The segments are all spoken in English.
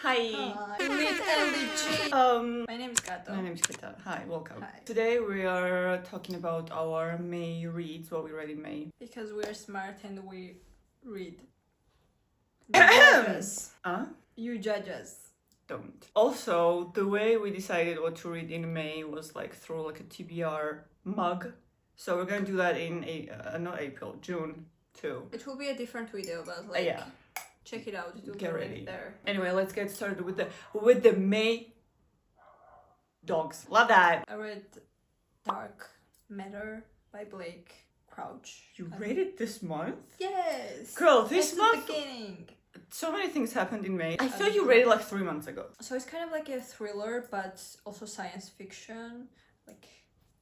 Hi. With LG. My name is Kato. My name is Ketta. Hi, welcome. Hi. Today we are talking about our May reads, what we read in May. Because we're smart and we read. You judge us. You judge us. Don't. Also, the way we decided what to read in May was like through like a TBR mug. So we're gonna do that in not April, June too. It will be a different video, but like Yeah. check it out. It will Get be ready. right there. Anyway, let's get started with the May dogs. Love that. I read Dark Matter by Blake Crouch. You read it this month? Yes. Girl, this At month the beginning. so many things happened in May. I thought you read it like 3 months ago. So it's kind of like a thriller, but also science fiction, like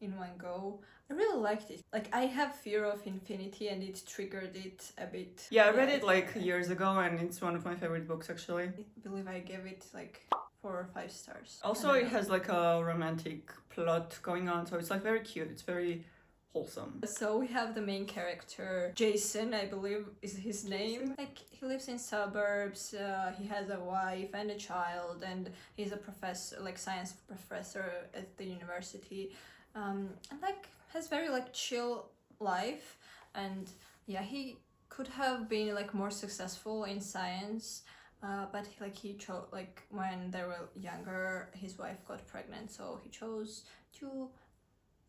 in one go. I really liked it. Like I have fear of infinity, and it triggered it a bit. Yeah, I read it like years ago, and it's one of my favorite books actually. I believe I gave it like 4 or 5 stars. Also, it has like a romantic plot going on, so it's like very cute. It's very wholesome. So we have the main character, Jason, I believe is his name. Like he lives in suburbs, he has a wife and a child, and he's a professor, like science professor at the university, and like has very like chill life. And yeah, he could have been like more successful in science, but he chose, like when they were younger, his wife got pregnant, so he chose to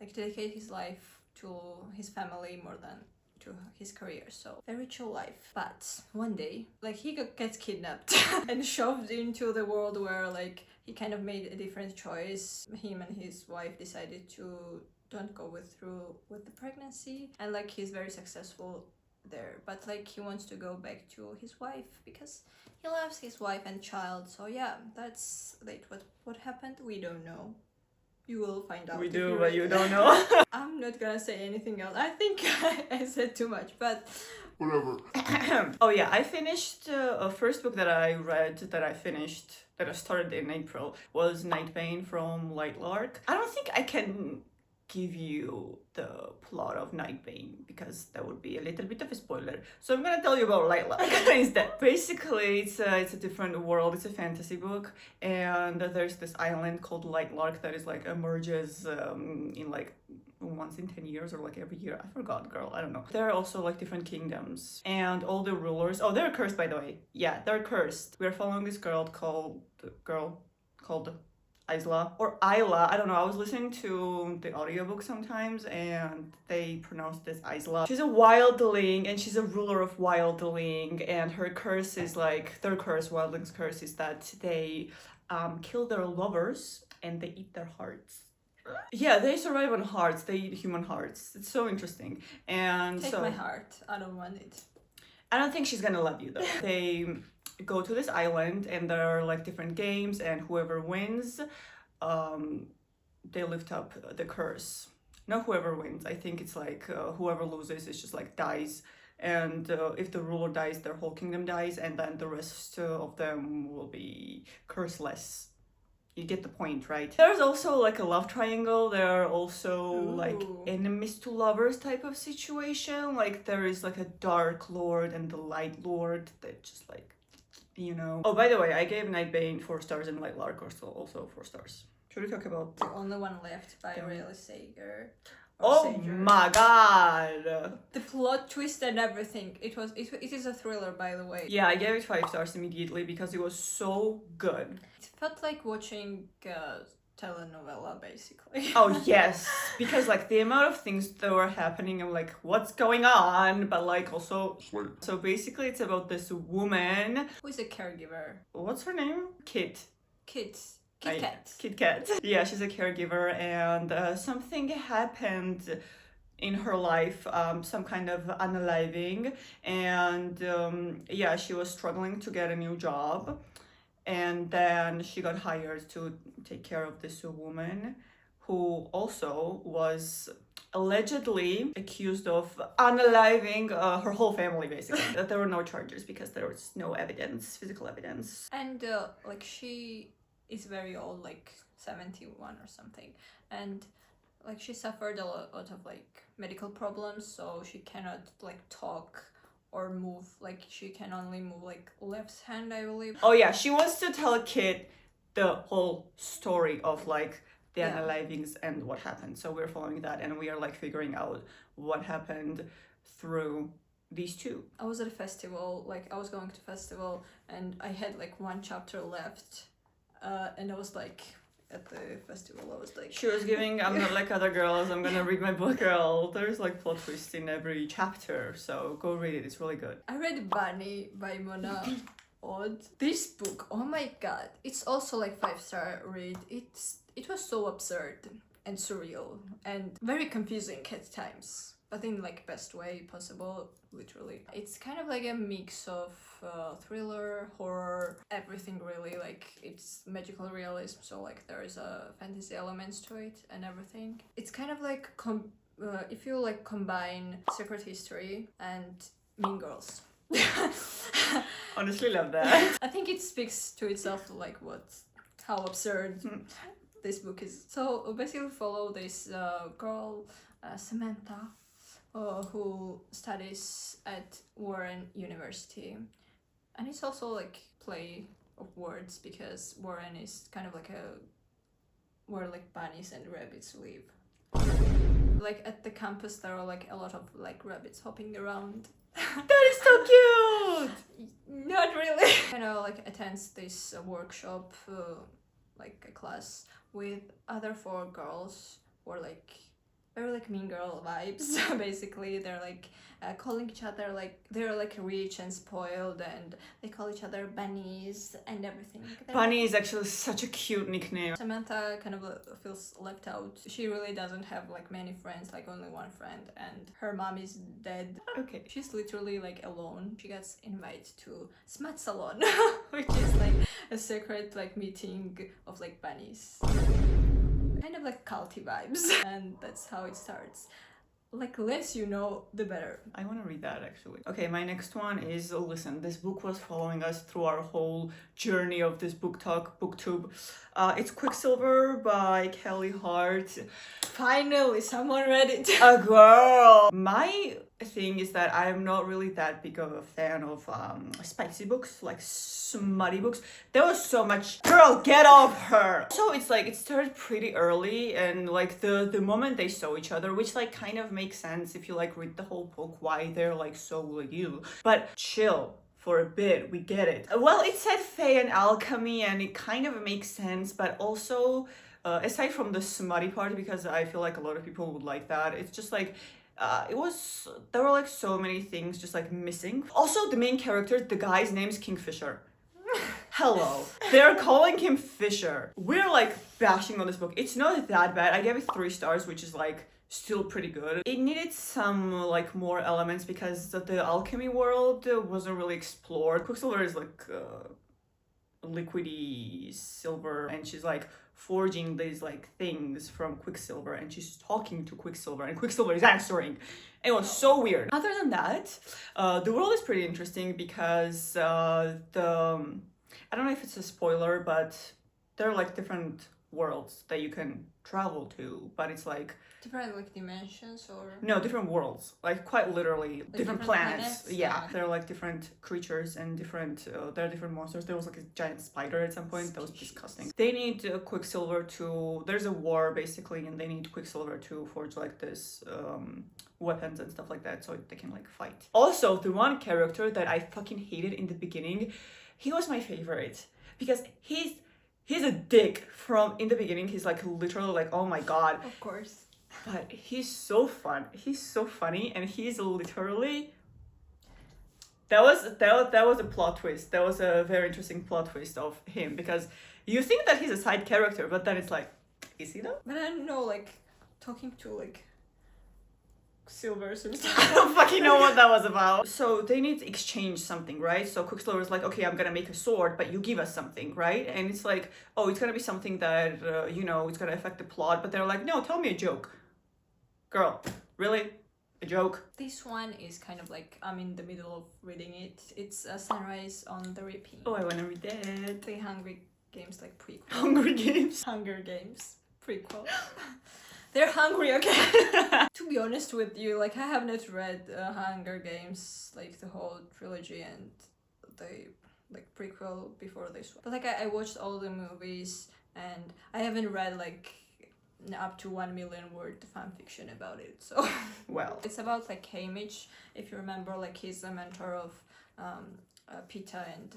like dedicate his life to his family more than to his career. So very chill life. But one day, like he gets kidnapped and shoved into the world where like he kind of made a different choice. Him and his wife decided to don't go through with the pregnancy, and like he's very successful there, but like he wants to go back to his wife because he loves his wife and child. So yeah, that's like what happened. We don't know. You will find out. We if do, you but read you it. don't know. I'm not gonna say anything else. I think I said too much, but whatever. Oh yeah, I finished a first book that I read that I started in April was Nightbane from Lightlark. I don't think I can give you the plot of Nightbane because that would be a little bit of a spoiler. So I'm gonna tell you about Lightlark instead. Basically, it's a different world. It's a fantasy book, and there's this island called Lightlark that is like emerges in like once in 10 years or like every year. I forgot, girl. I don't know. There are also like different kingdoms, and all the rulers. Oh, they're cursed, by the way. Yeah, they're cursed. We're following this girl called Isla or Isla, I don't know. I was listening to the audiobook sometimes and they pronounce this Isla. She's a wildling and she's a ruler of wildling, and her curse is like, their curse, wildling's curse is that they kill their lovers and they eat their hearts. Yeah, they survive on hearts. They eat human hearts. It's so interesting. And take so my heart. I don't want it. I don't think she's gonna love you though. They go to this island and there are like different games, and whoever wins, they lift up the curse. Not whoever wins. I think it's like whoever loses is just like dies, and if the ruler dies, their whole kingdom dies, and then the rest of them will be curseless. You get the point, right? There's also like a love triangle. There are also like enemies to lovers type of situation. Like there is like a dark lord and the light lord that just like, you know. Oh, by the way, I gave Nightbane 4 stars and Lightlark also 4 stars. Should we talk about the only one left by Riley Sager? Oh my god! The plot twist and everything. It is a thriller, by the way. Yeah, I gave it 5 stars immediately because it was so good. It felt like watching a telenovela, basically. Oh yes, because like the amount of things that were happening, I'm like, what's going on? But like also, so basically it's about this woman. Who is a caregiver? What's her name? Kit Kat. Yeah, she's a caregiver, and something happened in her life, some kind of unaliving, and yeah, she was struggling to get a new job, and then she got hired to take care of this woman who also was allegedly accused of unaliving her whole family, basically. There were no charges because there was no evidence, physical evidence. And like she is very old, like 71 or something, and like she suffered a lot of like medical problems, so she cannot like talk or move, like she can only move like left hand, I believe. Oh yeah, she wants to tell a kid the whole story of like the Yeah. unalivings and what happened. So we're following that and we are like figuring out what happened through these two. I was at a festival, like I was going to festival and I had like one chapter left, and I was like at the festival I was like, She was giving, I'm not like other girls, I'm gonna read my book, girl. There's like plot twists in every chapter, so go read it, it's really good. I read Bunny by Mona Odd. This book, oh my god, it's also like 5-star read. It was so absurd and surreal and very confusing at times, but in like best way possible, literally. It's kind of like a mix of thriller, horror, everything really. Like it's magical realism, so like there is a fantasy elements to it and everything. It's kind of like if you like combine Secret History and Mean Girls. Honestly love that. I think it speaks to itself, like how absurd this book is. So basically follow this girl, Samantha, who studies at Warren University, and it's also like play of words because Warren is kind of like where like bunnies and rabbits live. Like at the campus there are like a lot of like rabbits hopping around. That is so cute! Not really. Kind of like attends this workshop, like a class with other 4 girls who are like very like mean girl vibes. Basically they're like calling each other like they're like rich and spoiled, and they call each other bunnies and everything. Bunny is actually such a cute nickname. Samantha kind of feels left out. She really doesn't have like many friends, like only one friend, and her mom is dead. Okay. She's literally like alone. She gets invited to Smut Salon, which is like a secret like meeting of like bunnies. Kind of like culty vibes. And that's how it starts. Like less you know, the better. I want to read that actually. Okay, my next one is, listen, this book was following us through our whole journey of this book talk, BookTube. It's Quicksilver by Kelly Hart. Finally, someone read it. A girl! My thing is that I'm not really that big of a fan of spicy books, like smutty books. There was so much, girl, get off her! So it's like, it started pretty early, and like the moment they saw each other, which like kind of makes sense if you like read the whole book, why they're like so like you. But chill. For a bit, we get it. Well, it said fae and alchemy, and it kind of makes sense, but also, aside from the smutty part, because I feel like a lot of people would like that, it's just like, there were like so many things just like missing. Also, the main character, the guy's name's Kingfisher. Hello. They're calling him Fisher. We're like bashing on this book. It's not that bad. I gave it 3 stars, which is like still pretty good. It needed some like more elements because the alchemy world wasn't really explored. Quicksilver is like liquidy silver, and she's like forging these like things from Quicksilver, and she's talking to Quicksilver, and Quicksilver is answering. It was so weird. Other than that, the world is pretty interesting because I don't know if it's a spoiler, but there are like different worlds that you can travel to, but it's like different like dimensions or no, different worlds, like quite literally like different planets. Yeah, there are like different creatures and different there are different monsters. There was like a giant spider at some point. That was disgusting. They need Quicksilver to, there's a war basically, and they need Quicksilver to forge like this weapons and stuff like that so they can like fight. Also, the one character that I fucking hated in the beginning, he was my favorite because he's a dick from in the beginning. He's like literally like, oh my god. of course. But he's so fun. He's so funny, and he's literally. That was a plot twist. That was a very interesting plot twist of him, because you think that he's a side character, but then it's like, is he though? But I don't know, like talking to like silvers and I stuff. don't fucking know what that was about. So they need to exchange something, right? So Quicksilver is like, okay, I'm gonna make a sword, but you give us something, right? And it's like, oh, it's gonna be something that it's gonna affect the plot. But they're like, no, tell me a joke. Girl, really? A joke? This one is kind of like, I'm in the middle of reading it. It's a Sunrise on the Reaping. Oh, I wanna read that. The Hungry Games like prequel. Hungry Games. Hunger Games prequel. They're hungry again. To be honest with you, like I have not read Hunger Games, like the whole trilogy and the like prequel before this one. But like I watched all the movies and I haven't read like up to 1 million word fan fiction about it. So Well, it's about like Hamish, if you remember, like he's the mentor of Peta and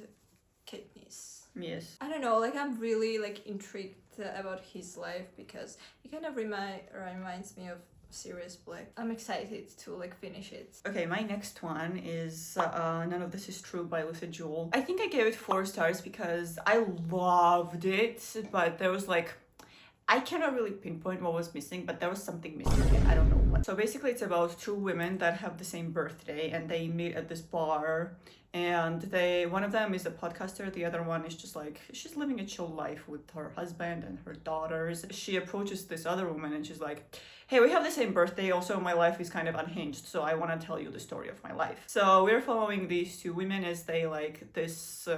Katniss. yes. I don't know, like I'm really like intrigued about his life because he kind of reminds me of Sirius Black. I'm excited to like finish it. Okay, my next one is None of This Is True by Lucy Jewell. I think I gave it 4 stars because I loved it, but there was like, I cannot really pinpoint what was missing, but there was something missing. I don't know what. So basically it's about 2 women that have the same birthday and they meet at this bar, and one of them is a podcaster, the other one is just like, she's living a chill life with her husband and her daughters. She approaches this other woman and she's like, hey, we have the same birthday, also my life is kind of unhinged, so I want to tell you the story of my life. So we're following these 2 women as they like this,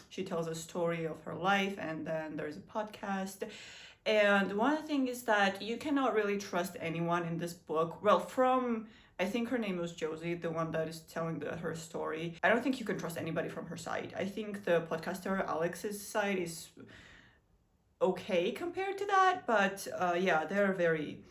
she tells a story of her life, and then there's a podcast. And one thing is that you cannot really trust anyone in this book. Well, I think her name was Josie, the one that is telling her story. I don't think you can trust anybody from her side. I think the podcaster Alex's side is okay compared to that, but yeah, they're very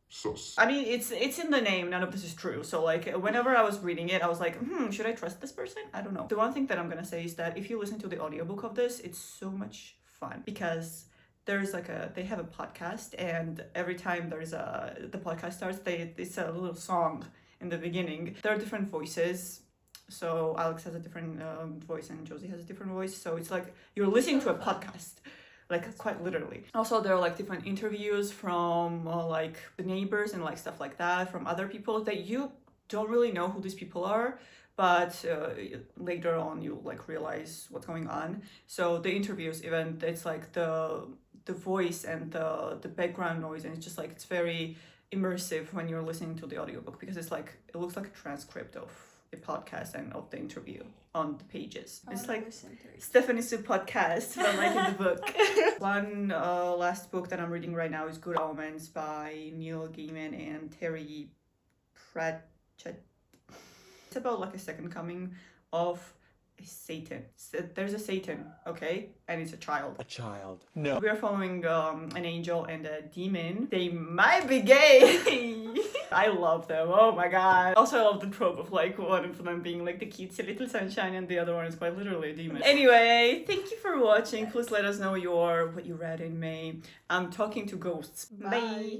sus. I mean, it's in the name, None of This Is True. So like whenever I was reading it, I was like, should I trust this person? I don't know. The one thing that I'm gonna say is that if you listen to the audiobook of this, it's so much fun because there's like they have a podcast, and every time the podcast starts, it's a little song in the beginning. There are different voices, so Alex has a different voice and Josie has a different voice, so it's like you're listening to a podcast, like quite literally. Also there are like different interviews from like the neighbors and like stuff like that from other people that you don't really know who these people are, but later on you like realize what's going on. So the interviews, even it's like the voice and the background noise, and it's just like it's very immersive when you're listening to the audiobook because it's like it looks like a transcript of a podcast and of the interview on the pages. It's like Stephanie Sue podcast, but like in the book. One last book that I'm reading right now is Good Omens by Neil Gaiman and Terry Pratchett. It's about like a second coming of Satan. There's a Satan, okay? And it's a child. A child. No. We are following an angel and a demon. They might be gay. I love them. Oh my god. Also, I love the trope of like one of them being like the cutesy little sunshine and the other one is quite literally a demon. Anyway, thank you for watching. Please let us know what you read in May. I'm talking to ghosts. Bye.